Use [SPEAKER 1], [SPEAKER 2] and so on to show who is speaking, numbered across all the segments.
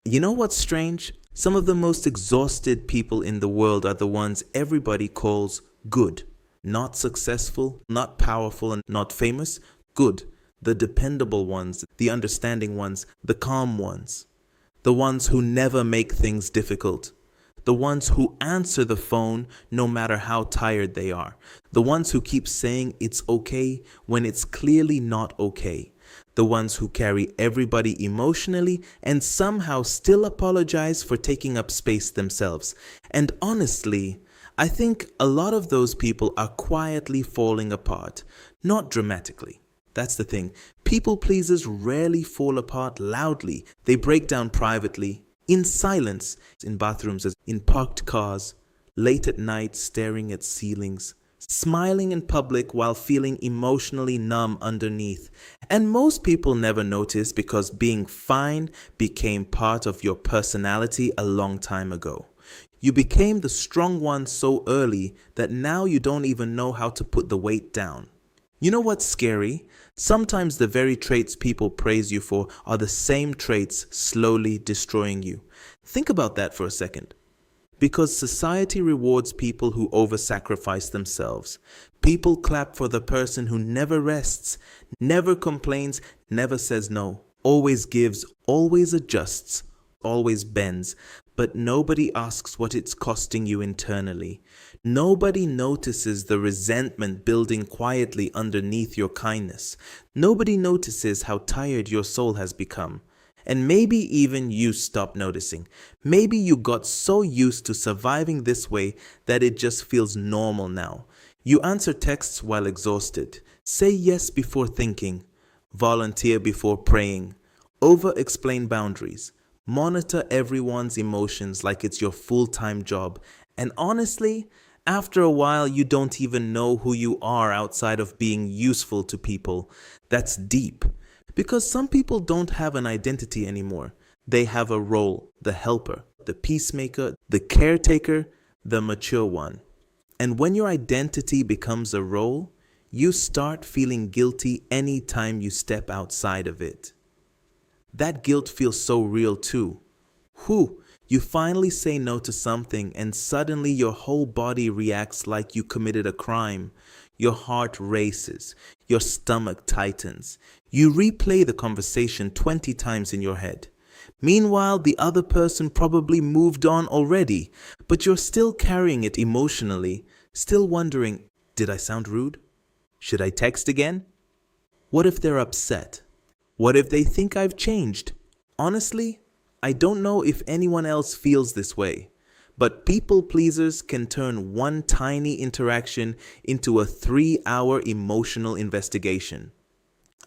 [SPEAKER 1] You know what's strange? Some of the most exhausted people in the world are the ones everybody calls good. Not successful, not powerful, and not famous. Good. The dependable ones, the understanding ones, the calm ones. The ones who never make things difficult. The ones who answer the phone no matter how tired they are. The ones who keep saying it's okay when it's clearly not okay. The ones who carry everybody emotionally and somehow still apologize for taking up space themselves. And honestly, I think a lot of those people are quietly falling apart, not dramatically. That's the thing. People pleasers rarely fall apart loudly. They break down privately, in silence, in bathrooms, in parked cars, late at night staring at ceilings, smiling in public while feeling emotionally numb underneath. And most people never notice because being fine became part of your personality a long time ago. You became the strong one so early that now you don't even know how to put the weight down. You know what's scary? Sometimes the very traits people praise you for are the same traits slowly destroying you. Think about that for a second. Because society rewards people who over-sacrifice themselves. People clap for the person who never rests, never complains, never says no, always gives, always adjusts, always bends. But nobody asks what it's costing you internally. Nobody notices the resentment building quietly underneath your kindness. Nobody notices how tired your soul has become. And maybe even you stopped noticing. Maybe you got so used to surviving this way that it just feels normal now. You answer texts while exhausted. Say yes before thinking. Volunteer before praying. Over-explain boundaries. Monitor everyone's emotions like it's your full-time job. And honestly, after a while, you don't even know who you are outside of being useful to people. That's deep. Because some people don't have an identity anymore. They have a role, the helper, the peacemaker, the caretaker, the mature one. And when your identity becomes a role, you start feeling guilty anytime you step outside of it. That guilt feels so real too. You finally say no to something and suddenly your whole body reacts like you committed a crime. Your heart races, your stomach tightens. You replay the conversation 20 times in your head. Meanwhile, the other person probably moved on already, but you're still carrying it emotionally, still wondering, did I sound rude? Should I text again? What if they're upset? What if they think I've changed? Honestly, I don't know if anyone else feels this way, but people pleasers can turn one tiny interaction into a 3-hour emotional investigation.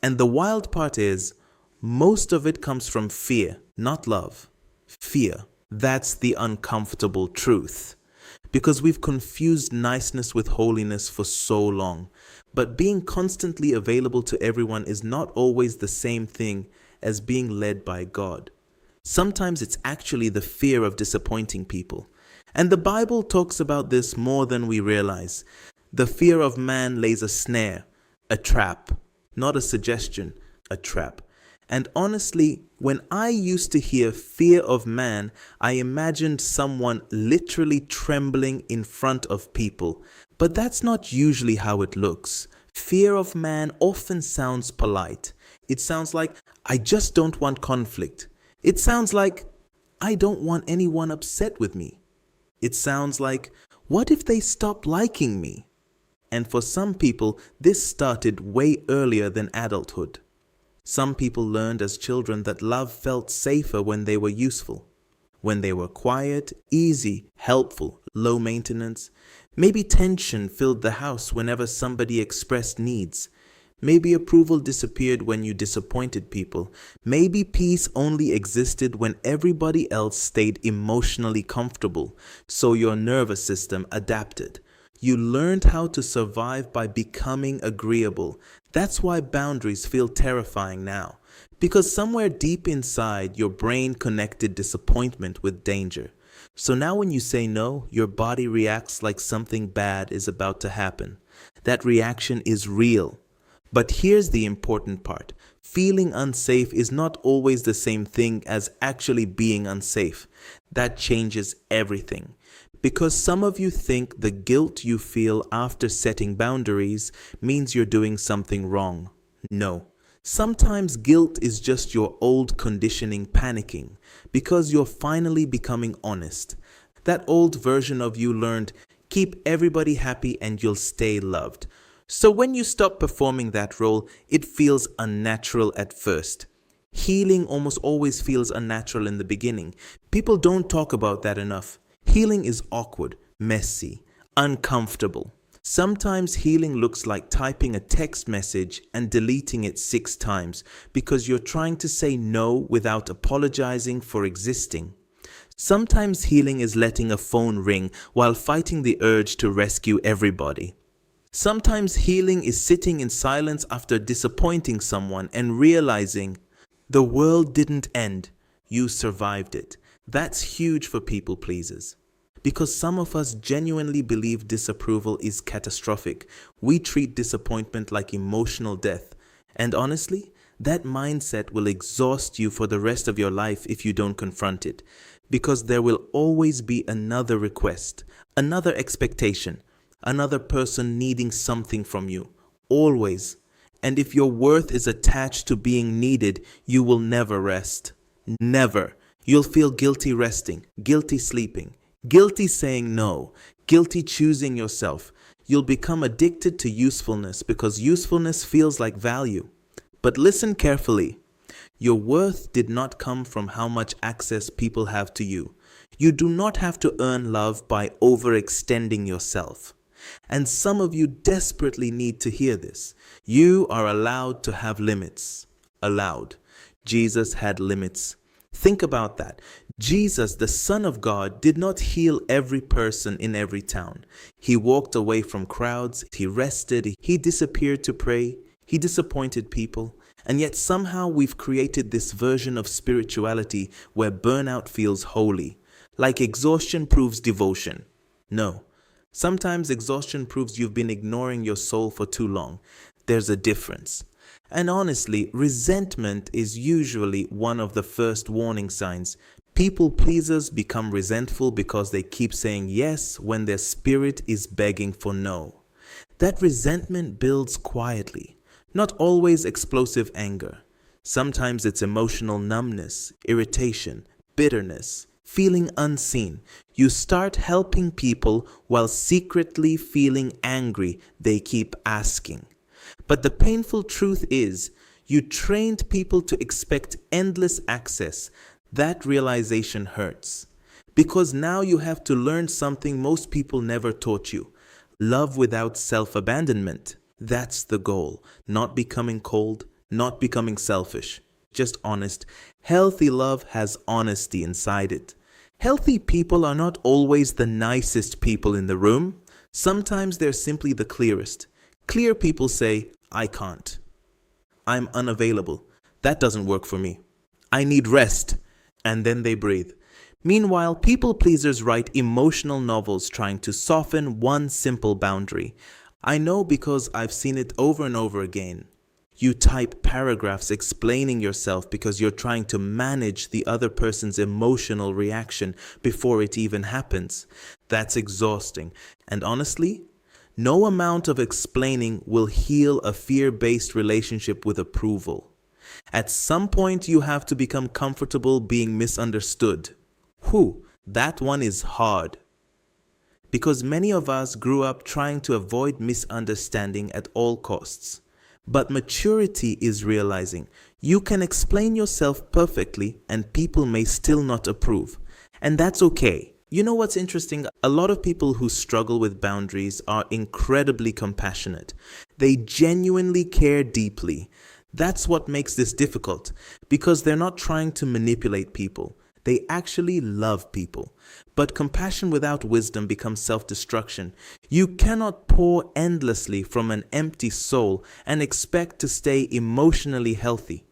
[SPEAKER 1] And the wild part is, most of it comes from fear, not love. Fear. That's the uncomfortable truth. Because we've confused niceness with holiness for so long. But being constantly available to everyone is not always the same thing as being led by God. Sometimes it's actually the fear of disappointing people. And the Bible talks about this more than we realize. The fear of man lays a snare, a trap, not a suggestion, a trap. And honestly, when I used to hear fear of man, I imagined someone literally trembling in front of people. But that's not usually how it looks. Fear of man often sounds polite. It sounds like, I just don't want conflict. It sounds like, I don't want anyone upset with me. It sounds like, what if they stop liking me? And for some people, this started way earlier than adulthood. Some people learned as children that love felt safer when they were useful. When they were quiet, easy, helpful, low maintenance. Maybe tension filled the house whenever somebody expressed needs. Maybe approval disappeared when you disappointed people. Maybe peace only existed when everybody else stayed emotionally comfortable, so your nervous system adapted. You learned how to survive by becoming agreeable. That's why boundaries feel terrifying now. Because somewhere deep inside, your brain connected disappointment with danger. So now when you say no, your body reacts like something bad is about to happen. That reaction is real. But here's the important part. Feeling unsafe is not always the same thing as actually being unsafe. That changes everything. Because some of you think the guilt you feel after setting boundaries means you're doing something wrong. No. Sometimes guilt is just your old conditioning panicking because you're finally becoming honest. That old version of you learned, keep everybody happy and you'll stay loved. So when you stop performing that role, it feels unnatural at first. Healing almost always feels unnatural in the beginning. People don't talk about that enough. Healing is awkward, messy, uncomfortable. Sometimes healing looks like typing a text message and deleting it 6 times because you're trying to say no without apologizing for existing. Sometimes healing is letting a phone ring while fighting the urge to rescue everybody. Sometimes healing is sitting in silence after disappointing someone and realizing the world didn't end, you survived it. That's huge for people pleasers. Because some of us genuinely believe disapproval is catastrophic. We treat disappointment like emotional death. And honestly, that mindset will exhaust you for the rest of your life if you don't confront it. Because there will always be another request, another expectation, another person needing something from you. Always. And if your worth is attached to being needed, you will never rest. Never. You'll feel guilty resting, guilty sleeping, guilty saying no, guilty choosing yourself. You'll become addicted to usefulness because usefulness feels like value. But listen carefully. Your worth did not come from how much access people have to you. You do not have to earn love by overextending yourself. And some of you desperately need to hear this. You are allowed to have limits. Allowed. Jesus had limits. Think about that. Jesus, the Son of God, did not heal every person in every town. He walked away from crowds. He rested. He disappeared to pray. He disappointed people. And yet somehow we've created this version of spirituality where burnout feels holy. Like exhaustion proves devotion. No. Sometimes exhaustion proves you've been ignoring your soul for too long. There's a difference. And honestly, resentment is usually one of the first warning signs. People pleasers become resentful because they keep saying yes when their spirit is begging for no. That resentment builds quietly, not always explosive anger. Sometimes it's emotional numbness, irritation, bitterness, feeling unseen. You start helping people while secretly feeling angry they keep asking. But the painful truth is, you trained people to expect endless access. That realization hurts. Because now you have to learn something most people never taught you. Love without self-abandonment. That's the goal. Not becoming cold, not becoming selfish. Just honest. Healthy love has honesty inside it. Healthy people are not always the nicest people in the room. Sometimes they're simply the clearest. Clear people say, I can't. I'm unavailable. That doesn't work for me. I need rest. And then they breathe. Meanwhile, people pleasers write emotional novels trying to soften one simple boundary. I know because I've seen it over and over again. You type paragraphs explaining yourself because you're trying to manage the other person's emotional reaction before it even happens. That's exhausting. And honestly, no amount of explaining will heal a fear-based relationship with approval. At some point, you have to become comfortable being misunderstood. That one is hard. Because many of us grew up trying to avoid misunderstanding at all costs. But maturity is realizing you can explain yourself perfectly and people may still not approve. And that's okay. You know what's interesting? A lot of people who struggle with boundaries are incredibly compassionate. They genuinely care deeply. That's what makes this difficult, because they're not trying to manipulate people. They actually love people. But compassion without wisdom becomes self-destruction. You cannot pour endlessly from an empty soul and expect to stay emotionally healthy.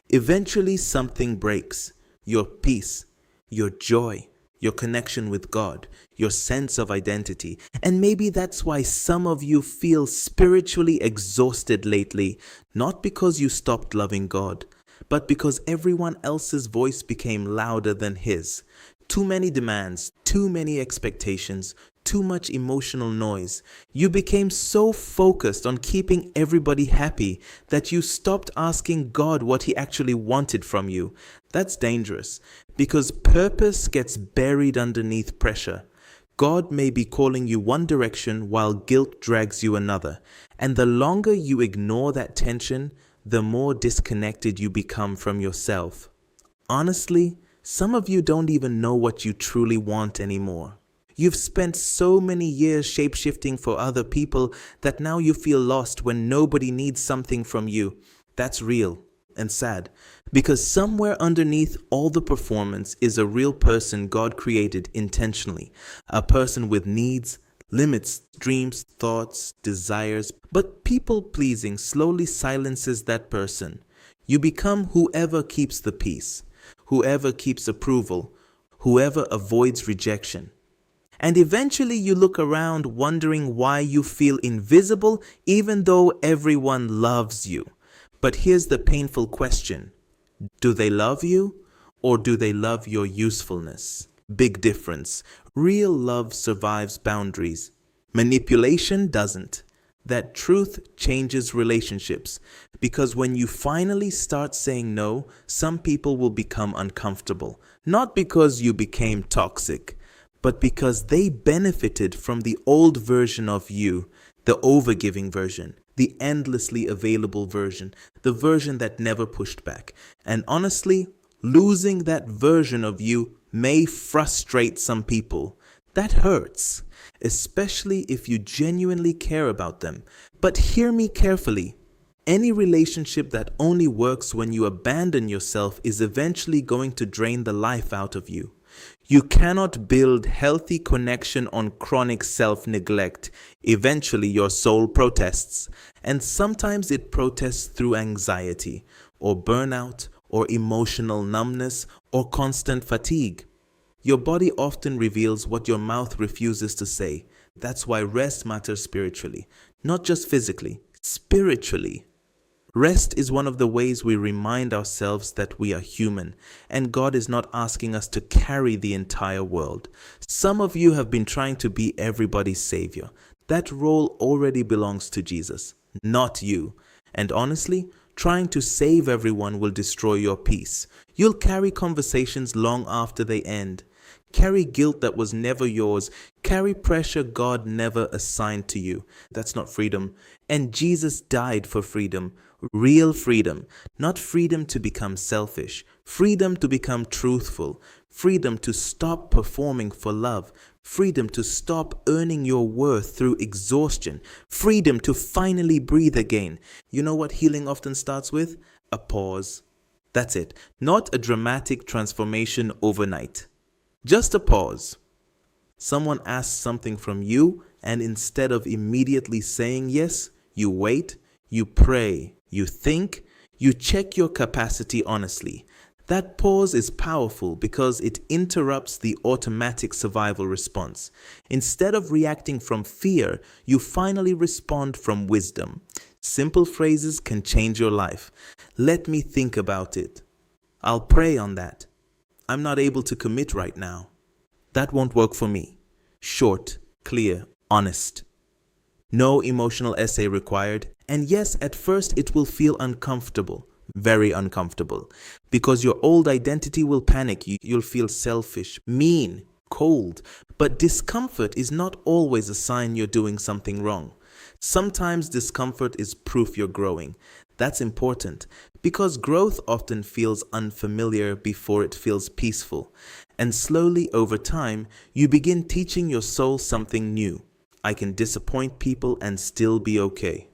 [SPEAKER 1] Eventually something breaks. Your peace, your joy, your connection with God, your sense of identity. And maybe that's why some of you feel spiritually exhausted lately, not because you stopped loving God, but because everyone else's voice became louder than His. Too many demands, too many expectations, too much emotional noise. You became so focused on keeping everybody happy that you stopped asking God what He actually wanted from you. That's dangerous because purpose gets buried underneath pressure. God may be calling you one direction while guilt drags you another. And the longer you ignore that tension, the more disconnected you become from yourself. Honestly, some of you don't even know what you truly want anymore. You've spent so many years shapeshifting for other people that now you feel lost when nobody needs something from you. That's real and sad because somewhere underneath all the performance is a real person God created intentionally, a person with needs, limits, dreams, thoughts, desires, but people pleasing slowly silences that person. You become whoever keeps the peace, whoever keeps approval, whoever avoids rejection. And eventually you look around wondering why you feel invisible even though everyone loves you. But here's the painful question. Do they love you or do they love your usefulness? Big difference. Real love survives boundaries. Manipulation doesn't. That truth changes relationships because when you finally start saying no, some people will become uncomfortable. Not because you became toxic, but because they benefited from the old version of you, the overgiving version, the endlessly available version, the version that never pushed back. And honestly, losing that version of you may frustrate some people. That hurts, especially if you genuinely care about them. But hear me carefully. Any relationship that only works when you abandon yourself is eventually going to drain the life out of you. You cannot build healthy connection on chronic self-neglect. Eventually your soul protests, and sometimes it protests through anxiety, or burnout, or emotional numbness, or constant fatigue. Your body often reveals what your mouth refuses to say. That's why rest matters spiritually, not just physically, spiritually. Rest is one of the ways we remind ourselves that we are human, and God is not asking us to carry the entire world. Some of you have been trying to be everybody's savior. That role already belongs to Jesus, not you. And honestly, trying to save everyone will destroy your peace. You'll carry conversations long after they end. Carry guilt that was never yours. Carry pressure God never assigned to you. That's not freedom. And Jesus died for freedom. Real freedom. Not freedom to become selfish. Freedom to become truthful. Freedom to stop performing for love. Freedom to stop earning your worth through exhaustion. Freedom to finally breathe again. You know what healing often starts with? A pause. That's it. Not a dramatic transformation overnight. Just a pause. Someone asks something from you, and instead of immediately saying yes, you wait, you pray, you think, you check your capacity honestly. That pause is powerful because it interrupts the automatic survival response. Instead of reacting from fear, you finally respond from wisdom. Simple phrases can change your life. Let me think about it. I'll pray on that. I'm not able to commit right now. That won't work for me. Short, clear, honest. No emotional essay required. And yes, at first it will feel uncomfortable, very uncomfortable, because your old identity will panic. You'll feel selfish, mean, cold. But discomfort is not always a sign you're doing something wrong. Sometimes discomfort is proof you're growing. That's important because growth often feels unfamiliar before it feels peaceful. And slowly over time, you begin teaching your soul something new. I can disappoint people and still be okay.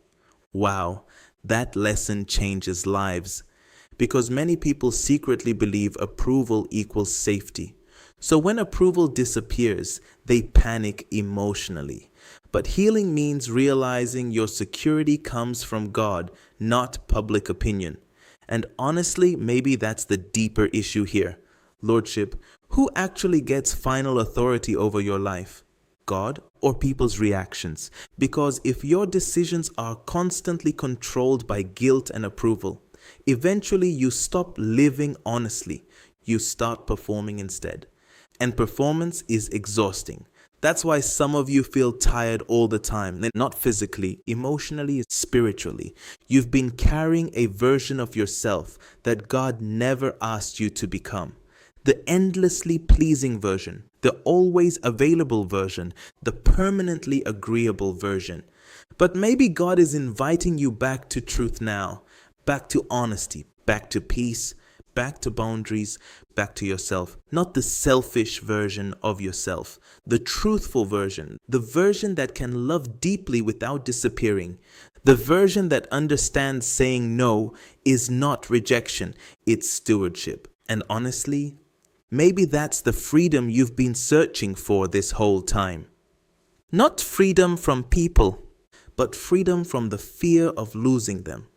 [SPEAKER 1] Wow, that lesson changes lives. Because many people secretly believe approval equals safety. So when approval disappears, they panic emotionally. But healing means realizing your security comes from God, not public opinion. And honestly, maybe that's the deeper issue here. Lordship, Who actually gets final authority over your life? God or people's reactions? Because if your decisions are constantly controlled by guilt and approval, eventually you stop living honestly. You start performing instead. And performance is exhausting. That's why some of you feel tired all the time, not physically, emotionally, spiritually. You've been carrying a version of yourself that God never asked you to become. The endlessly pleasing version, the always available version, the permanently agreeable version. But maybe God is inviting you back to truth now, back to honesty, back to peace, back to boundaries, back to yourself. Not the selfish version of yourself, the truthful version, the version that can love deeply without disappearing, the version that understands saying no is not rejection, it's stewardship. And honestly, maybe that's the freedom you've been searching for this whole time. Not freedom from people, but freedom from the fear of losing them.